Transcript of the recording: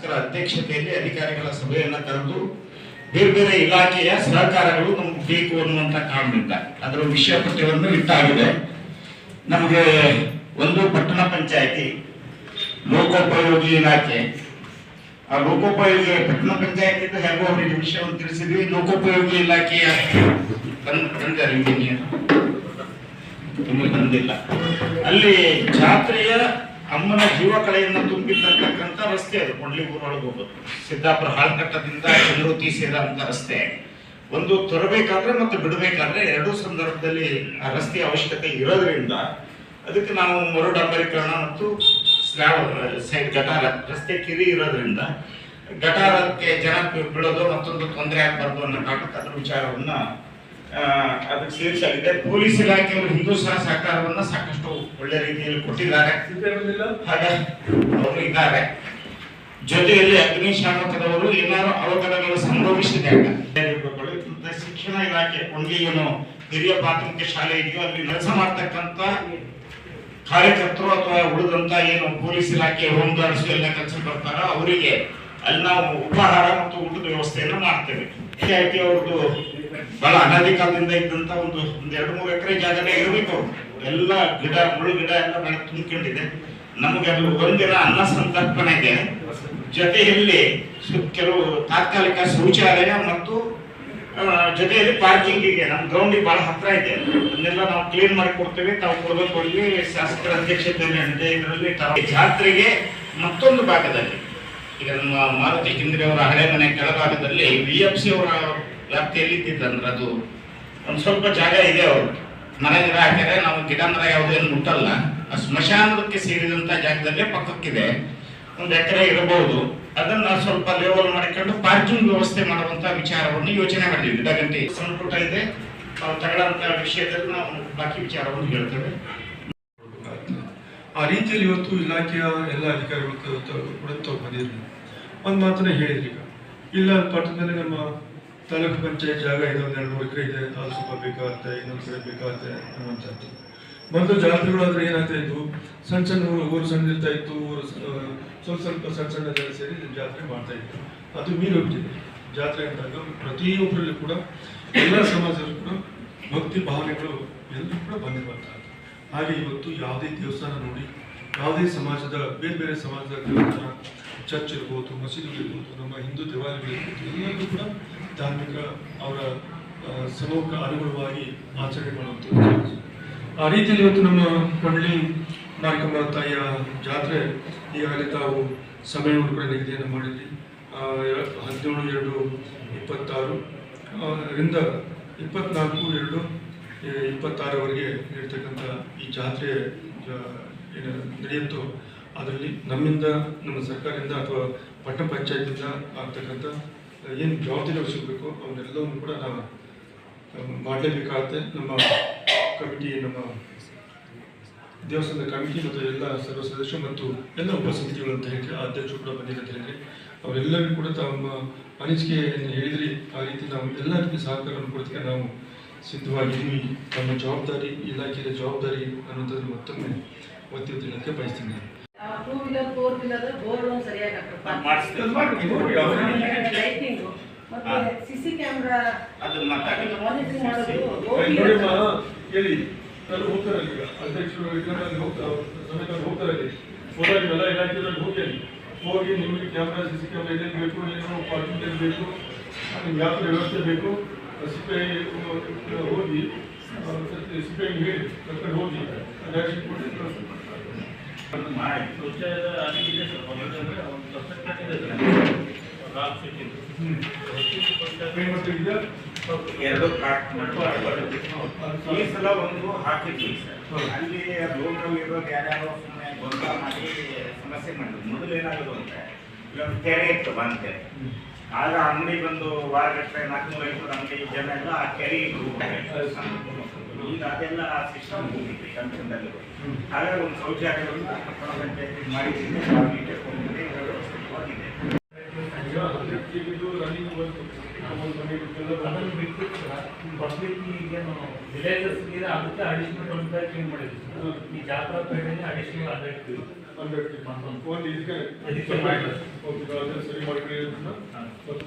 ಶಾಸಕರ ಅಧ್ಯಕ್ಷತೆಯಲ್ಲಿ ಅಧಿಕಾರಿಗಳ ಸಭೆಯನ್ನು ಕರೆದು ಬೇರೆ ಬೇರೆ ಇಲಾಖೆಯ ಸಹಕಾರಗಳು ನಮ್ಗೆ ಬೇಕು ಅನ್ನುವಂಥ ಕಾರಣದಿಂದ ಅದರ ವಿಷಯ ಪಠ್ಯವನ್ನು ಇಟ್ಟಾಗಿದೆ. ನಮಗೆ ಒಂದು ಪಟ್ಟಣ ಪಂಚಾಯಿತಿ, ಲೋಕೋಪಯೋಗಿ ಇಲಾಖೆ, ಆ ಲೋಕೋಪಯೋಗಿ ಪಟ್ಟಣ ಪಂಚಾಯತಿ ಹೇಗೋ ಅವರಿಗೆ ವಿಷಯವನ್ನು ತಿಳಿಸಿದ್ವಿ. ಲೋಕೋಪಯೋಗಿ ಇಲಾಖೆಯ ಬಂದಿಲ್ಲ. ಅಲ್ಲಿ ಜಾತ್ರೆಯ ಅಮ್ಮನ ಜೀವ ಕಳೆಯನ್ನು ತುಂಬಿರ್ತಕ್ಕಂಥ ರಸ್ತೆ ಅದು ಕೊಂಡ್ಲಿಗೂರೊಳಗೆ ಹೋಗೋದು, ಸಿದ್ದಾಪುರ ಹಾಳ್ಕಟ್ಟದಿಂದ ಚಂದ್ರವತಿ ಸೇರುವಂತ ರಸ್ತೆ. ಒಂದು ತರಬೇಕಾದ್ರೆ ಮತ್ತು ಬಿಡಬೇಕಾದ್ರೆ ಎರಡೂ ಸಂದರ್ಭದಲ್ಲಿ ಆ ರಸ್ತೆಯ ಅವಶ್ಯಕತೆ ಇರೋದ್ರಿಂದ ಅದಕ್ಕೆ ನಾವು ಮರು ಡಾಂಬರೀಕರಣ ಮತ್ತು ಸ್ಲ್ಯಾಬ್ ಸೈಡ್ ಗಟಾರ ರಸ್ತೆ ಕಿರಿ ಇರೋದ್ರಿಂದ ಗಟಾರಕ್ಕೆ ಜನ ಬೀಳೋದು ಮತ್ತೊಂದು ತೊಂದರೆ ಆಗಬಾರ್ದು ಅನ್ನೋ ಕಾರಣಕ್ಕೆ ಅದರ ವಿಚಾರವನ್ನ ಅದಕ್ಕೆ ಸೇರಿಸಲಾಗಿದೆ. ಪೊಲೀಸ್ ಇಲಾಖೆಯವರು ಹಿಂದೂ ಸಹಕಾರವನ್ನ ಸಾಕಷ್ಟು ಒಳ್ಳೆ ರೀತಿಯಲ್ಲಿ ಕೊಟ್ಟಿದ್ದಾರೆ, ಹಾಗೆ ಅವರು ಇದ್ದಾರೆ. ಜೊತೆಯಲ್ಲಿ ಅಗ್ನಿಶಾಮಕದವರು ಏನಾದ್ರು ಅವಘಡಗಳು ಸಂಭವಿಸಿದಾಗ ಶಿಕ್ಷಣ ಇಲಾಖೆ ಒಂದು ಏನು ಹಿರಿಯ ಪ್ರಾಥಮಿಕ ಶಾಲೆ ಇದೆಯೋ ಅಲ್ಲಿ ಕೆಲಸ ಮಾಡ್ತಕ್ಕಂಥ ಕಾರ್ಯಕರ್ತರು ಅಥವಾ ಉಳಿದಂತ ಏನು ಪೊಲೀಸ್ ಇಲಾಖೆ ಹೋಮ್ ಗಾರ್ಡ್ಸ್ ಎಲ್ಲ ಕೆಲಸ ಬರ್ತಾರೋ ಅವರಿಗೆ ಅಲ್ಲಿ ನಾವು ಉಪಹಾರ ಮತ್ತು ಊಟದ ವ್ಯವಸ್ಥೆಯನ್ನು ಮಾಡ್ತೇವೆ. ಅವ್ರದ್ದು ಬಹಳ ಅನಾದಿ ಕಾಲದಿಂದ ಇದ್ದಂತ ಒಂದು 2-3 ಎಕರೆ ಜಾಗನೇ ಇರಬೇಕು. ಎಲ್ಲ ಗಿಡ ಮುಳ್ಳು ಗಿಡ ಎಲ್ಲ ಬೆಳೆ ತುಂಬಿಕೊಂಡಿದೆ. ನಮಗೆ ಅದು ಒಂದಿನ ಅನ್ನ ಸಂತರ್ಪಣೆ ಇದೆ, ಜೊತೆಯಲ್ಲಿ ಕೆಲವು ತಾತ್ಕಾಲಿಕ ಶೌಚಾಲಯ ಮತ್ತು ಜೊತೆಯಲ್ಲಿ ಪಾರ್ಕಿಂಗಿಗೆ ನಮ್ಮ ಗ್ರೌಂಡಿಗೆ ಬಹಳ ಹತ್ರ ಇದೆ. ಅದನ್ನೆಲ್ಲ ನಾವು ಕ್ಲೀನ್ ಮಾಡಿ ಕೊಡ್ತೇವೆ. ತಾವು ಕೊಡಬೇಕು ಹೋಗಿ ಶಾಸಕರ ಅಧ್ಯಕ್ಷತೆಯಲ್ಲಿ ಇದರಲ್ಲಿ ಜಾತ್ರೆಗೆ ಮತ್ತೊಂದು ಭಾಗದಲ್ಲಿ ಈಗ ನಮ್ಮ ಮಾರುತಿ ಕಿಂದ್ರಿ ಅವರ ಹಳೆ ಮನೆ ಕೆಳಭಾಗದಲ್ಲಿ VFC ಅವರ ವ್ಯಾಪ್ತಿಯಲ್ಲಿ ಇದ್ದಿದ್ದಂದ್ರೆ ಅದು ಒಂದು ಸ್ವಲ್ಪ ಜಾಗ ಇದೆ. ಅವರು ಮರ ಗಿಡ ಹಾಕಿದ್ರೆ ನಾವು ಗಿಡ ಮರ ಯಾವುದೇನು ಮುಟ್ಟಲ್ಲ. ಆ ಸ್ಮಶಾನಕ್ಕೆ ಸೇರಿದಂತ ಜಾಗದಲ್ಲೇ ಪಕ್ಕಕ್ಕಿದೆ, 1 ಎಕರೆ ಇರಬಹುದು. ಅದನ್ನ ಸ್ವಲ್ಪ ಲೆವೆಲ್ ಮಾಡಿಕೊಂಡು ಪಾರ್ಕಿಂಗ್ ವ್ಯವಸ್ಥೆ ಮಾಡುವಂತ ವಿಚಾರವನ್ನು ಯೋಚನೆ ಮಾಡಿದ್ವಿ. ಗಿಡಗಂಟೆ ಸಂಪುಟ ಇದೆ, ನಾವು ತಗೊಳ್ಳಂತ ವಿಷಯದಲ್ಲಿ ನಾವು ಬಾಕಿ ವಿಚಾರವನ್ನು ಹೇಳ್ತೇವೆ. ಆ ರೀತಿಯಲ್ಲಿ ಇವತ್ತು ಇಲಾಖೆಯ ಎಲ್ಲ ಅಧಿಕಾರಿಗಳು ಕೂಡ ಬಂದಿದ್ರು. ಒಂದು ಮಾತನ್ನ ಹೇಳಿದ್ರಿ, ಇಲ್ಲ ಪಟ್ಟಣದಲ್ಲಿ ನಮ್ಮ ತಾಲೂಕು ಪಂಚಾಯತ್ ಜಾಗ ಇದೆ, 1-2 ಎಕರೆ ಇದೆ, ಅದು ಸ್ವಲ್ಪ ಬೇಕಾಗುತ್ತೆ, ಇನ್ನೊಂದು ಕಡೆ ಬೇಕಾಗುತ್ತೆ ಅನ್ನುವಂಥದ್ದು. ಮೊದಲು ಜಾತ್ರೆಗಳಾದ್ರೆ ಏನಾಗ್ತಾ ಇದ್ವು, ಸಣ್ಣ ಸಣ್ಣ ಊರು ಸಣ್ಣ ಇರ್ತಾ ಇತ್ತು, ಊರು ಸ್ವಲ್ಪ ಸಣ್ಣ ಜನ ಸೇರಿ ಜಾತ್ರೆ ಮಾಡ್ತಾ ಇತ್ತು. ಅದು ಮೀರಿ ಹೋಗ್ತಿದೆ. ಜಾತ್ರೆ ಅಂದಾಗ ಪ್ರತಿಯೊಬ್ಬರಲ್ಲಿ ಕೂಡ ಎಲ್ಲ ಸಮಾಜದಲ್ಲೂ ಕೂಡ ಭಕ್ತಿ ಭಾವನೆಗಳು ಎಲ್ಲರೂ ಕೂಡ ಬಂದಿರುವಂತಹ. ಹಾಗೆ ಇವತ್ತು ಯಾವುದೇ ದೇವಸ್ಥಾನ ನೋಡಿ, ಯಾವುದೇ ಸಮಾಜದ ಬೇರೆ ಬೇರೆ ಸಮಾಜದ ದೇವಸ್ಥಾನ, ಚರ್ಚ್ ಇರ್ಬೋದು, ಮಸೀದಿಗಳಿರ್ಬೋದು, ನಮ್ಮ ಹಿಂದೂ ದೇವಾಲಯಗಳಿರ್ಬೋದು, ಎಲ್ಲರಿಗೂ ಕೂಡ ಧಾರ್ಮಿಕ ಅವರ ಸಮೂಹ ಅನುಗುಣವಾಗಿ ಆಚರಣೆ ಮಾಡುವಂಥದ್ದು. ಆ ರೀತಿಯಲ್ಲಿ ಇವತ್ತು ನಮ್ಮ ಕೊಂಡ್ಲಿ ಮಾರಿಕಮ್ಮ ತಾಯಿಯ ಜಾತ್ರೆ ಈಗಾಗಲೇ ತಾವು ಸಮಯವನ್ನು ಕೂಡ ನಿಗದಿಯನ್ನು ಮಾಡಿದ್ವಿ. 17/2/26 ರಿಂದ 24/2/26ವರೆಗೆ ಇರ್ತಕ್ಕಂಥ ಈ ಜಾತ್ರೆ ಏನು ನಡೆಯುತ್ತೋ ಅದರಲ್ಲಿ ನಮ್ಮಿಂದ, ನಮ್ಮ ಸರ್ಕಾರದಿಂದ ಅಥವಾ ಪಟ್ಟಣ ಪಂಚಾಯತಿಂದ ಆಗ್ತಕ್ಕಂಥ ಏನು ಜವಾಬ್ದಾರಿ ಸಿಗಬೇಕು ಅವನ್ನೆಲ್ಲವನ್ನು ಕೂಡ ನಾವು ಮಾಡಲೇಬೇಕಾಗುತ್ತೆ. ನಮ್ಮ ಕಮಿಟಿ, ನಮ್ಮ ದೇವಸ್ಥಾನದ ಕಮಿಟಿ ಮತ್ತು ಎಲ್ಲ ಸರ್ವ ಸದಸ್ಯರು ಮತ್ತು ಎಲ್ಲ ಉಪಸಮಿತಿಗಳು ಅಂತ ಹೇಳಿ ಅಧ್ಯಕ್ಷರು ಕೂಡ ಬಂದಿದೆ ಅಂತ ಹೇಳಿ ಅವರೆಲ್ಲರಿಗೂ ಕೂಡ ತಮ್ಮ ಅನಿಸಿಕೆಯನ್ನು ಹೇಳಿದ್ರಿ. ಆ ರೀತಿ ನಾವು ಎಲ್ಲ ರೀತಿ ಸಹಕಾರವನ್ನು ಕೊಡೋದಕ್ಕೆ ನಾವು ಸಿದ್ಧವಾಗಿದ್ದೀವಿ. ನಮ್ಮ ಜವಾಬ್ದಾರಿ, ಇಲಾಖೆಯ ಜವಾಬ್ದಾರಿ ಅನ್ನೋದನ್ನು ಮತ್ತೊಮ್ಮೆ ಒತ್ತಿ ಹೇಳಕ್ಕೆ ಬಯಸ್ತೀನಿ. ಸಿಸಿ ಕ್ಯಾಮ್ರಾ ಹೇಳಿ ನಾನು ಹೋಗ್ತಾರೆ ಈಗ ಅಧ್ಯಕ್ಷರು ಹೋಗ್ತಾರೆ, ಹೋದಾಗ ಎಲ್ಲ ಇಲಾಖೆಯಲ್ಲಿ ಹೋಗಿ ನಿಮಗೆ ಕ್ಯಾಮ್ರಾ, ಸಿಸಿ ಕ್ಯಾಮ್ರಾ ಏನೇನು ಬೇಕು, ಏನು ಪಾರ್ಕಿಂಗ್ ಬೇಕು, ನಿಮ್ಗೆ ಯಾವ ವ್ಯವಸ್ಥೆ ಬೇಕು, ಸಿಪಿಐ ಹೋಗಿ ಸಿಪಿಐ ಹೇಳಿ ಕರ್ಕೊಂಡು ಹೋಗಿ ಡೈರೆಕ್ಷನ್ ಕೊಟ್ಟು ಎರಡು ಈ ಸಲ ಒಂದು ಹಾಕಿದ್ವಿ ಸರ್. ಅಲ್ಲಿ ರೋಡ್ನಲ್ಲಿ ಇರೋದು ಯಾರ್ಯಾರೋ ಸುಮ್ಮನೆ ಗೊಂದಲ ಮಾಡಿ ಸಮಸ್ಯೆ ಮಾಡಿದ್ರು. ಮೊದಲು ಏನಾಗೋದು ಅಂದರೆ ಇಲ್ಲೊಂದು ಕೆರೆ ಇತ್ತು, ಬಂತೆ. ಆಗ ಅಂಗಡಿ ಬಂದು ವಾರಗಟ್ಟಲೆ 400-500 ಅಂಗಡಿ ಜನ ಎಲ್ಲ ಆ ಕೆರೆ ಈಗ ಅದೆಲ್ಲ ಸಿಸ್ಟಮ್ ಹೋಗಿತ್ತು ಕಂಪನಿಯಲ್ಲಿ. ಹಾಗಾಗಿ ಒಂದು ಶೌಚಾಲಯವನ್ನು ಪಟ್ಟಣ ಪಂಚಾಯತಿ ಮಾಡಿದ್ದೀನಿ, ವ್ಯವಸ್ಥಿತವಾಗಿದೆ. ಅದನ್ನು ಬಿಟ್ಟು ಪಬ್ಲಿಕ್ ಈಗೇನು ವಿಲೇಜಸ್ಗೆ ಅದಕ್ಕೆ ಅಡಿಷನಲ್ 25 ಕ್ಲೀನ್ ಮಾಡಿದ್ವಿ. ಈ ಜಾತ್ರಾ ಪೇಟೆಗೆ ಅಡಿಷನಲ್ 100 100 ಮಾಡ್ಕೊಂಡು ಒಂದು ಇದಕ್ಕೆ ಅದಕ್ಕೆ ಮಾಡಿ. ಓಕೆ, ಅದನ್ನ ಸರಿ ಮಾಡ್ಕೊಳ್ಳಿ ಅಂತ